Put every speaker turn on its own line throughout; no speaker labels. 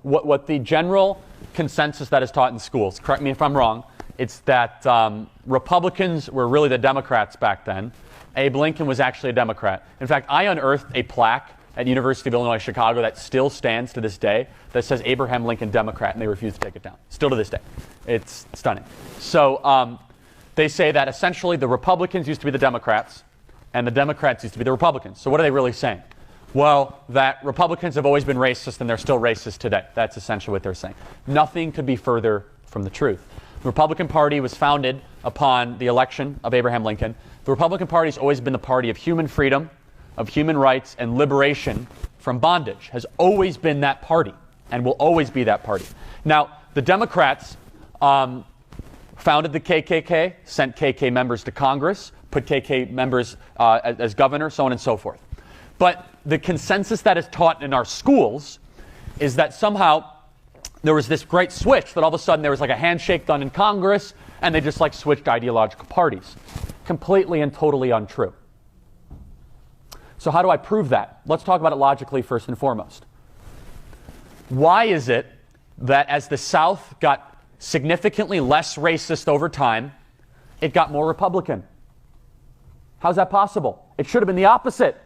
What the general consensus that is taught in schools, correct me if I'm wrong, it's that Republicans were really the Democrats back then. Abe Lincoln was actually a Democrat. In fact, I unearthed a plaque at University of Illinois Chicago that still stands to this day that says Abraham Lincoln Democrat, and they refuse to take it down. Still to this day. It's stunning. So they say that essentially the Republicans used to be the Democrats and the Democrats used to be the Republicans. So what are they really saying? Well, that Republicans have always been racist and they're still racist today. That's essentially what they're saying. Nothing could be further from the truth. The Republican Party was founded upon the election of Abraham Lincoln. The Republican Party has always been the party of human freedom, of human rights, and liberation from bondage. Has always been that party and will always be that party. Now, the Democrats founded the KKK, sent KKK members to Congress, put KKK members as governor, so on and so forth. But the consensus that is taught in our schools is that somehow there was this great switch, that all of a sudden there was like a handshake done in Congress and they just like switched ideological parties. Completely and totally untrue. So how do I prove that? Let's talk about it logically first and foremost. Why is it that as the South got significantly less racist over time, it got more Republican? How's that possible? It should have been the opposite.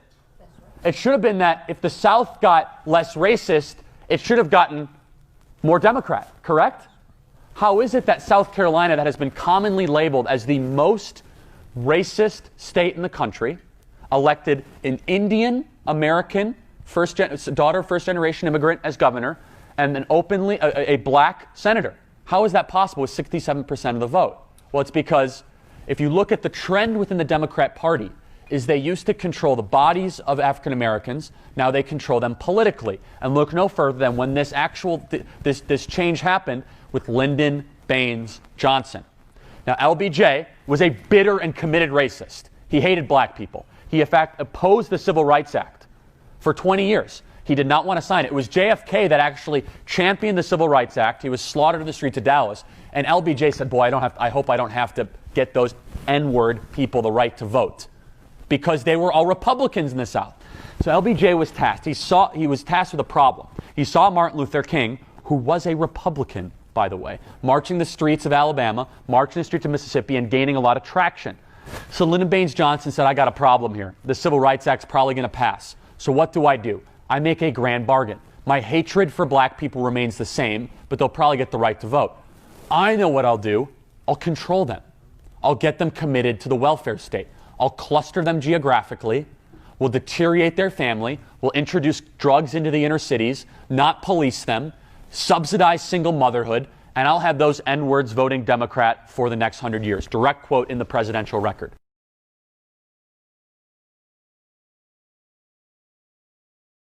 It should have been that if the South got less racist, it should have gotten more Democrat, correct? How is it that South Carolina, that has been commonly labeled as the most racist state in the country, elected an Indian American, daughter of first-generation immigrant as governor, and an openly a black senator? How is that possible with 67% of the vote? Well, it's because if you look at the trend within the Democrat Party, is they used to control the bodies of African Americans. Now they control them politically. And look no further than when this this change happened with Lyndon Baines Johnson. Now LBJ was a bitter and committed racist. He hated black people. He in fact opposed the Civil Rights Act for 20 years. He did not want to sign it. It was JFK that actually championed the Civil Rights Act. He was slaughtered in the streets of Dallas. And LBJ said, boy, I hope I don't have to get those N-word people the right to vote, because they were all Republicans in the South. So LBJ was tasked. He was tasked with a problem. He saw Martin Luther King, who was a Republican, by the way, marching the streets of Alabama, marching the streets of Mississippi, and gaining a lot of traction. So Lyndon Baines Johnson said, I got a problem here. The Civil Rights Act's probably going to pass. So what do? I make a grand bargain. My hatred for black people remains the same, but they'll probably get the right to vote. I know what I'll do. I'll control them. I'll get them committed to the welfare state. I'll cluster them geographically. We'll deteriorate their family. We'll introduce drugs into the inner cities, not police them, subsidize single motherhood, and I'll have those N-words voting Democrat for the next 100 years. Direct quote in the presidential record.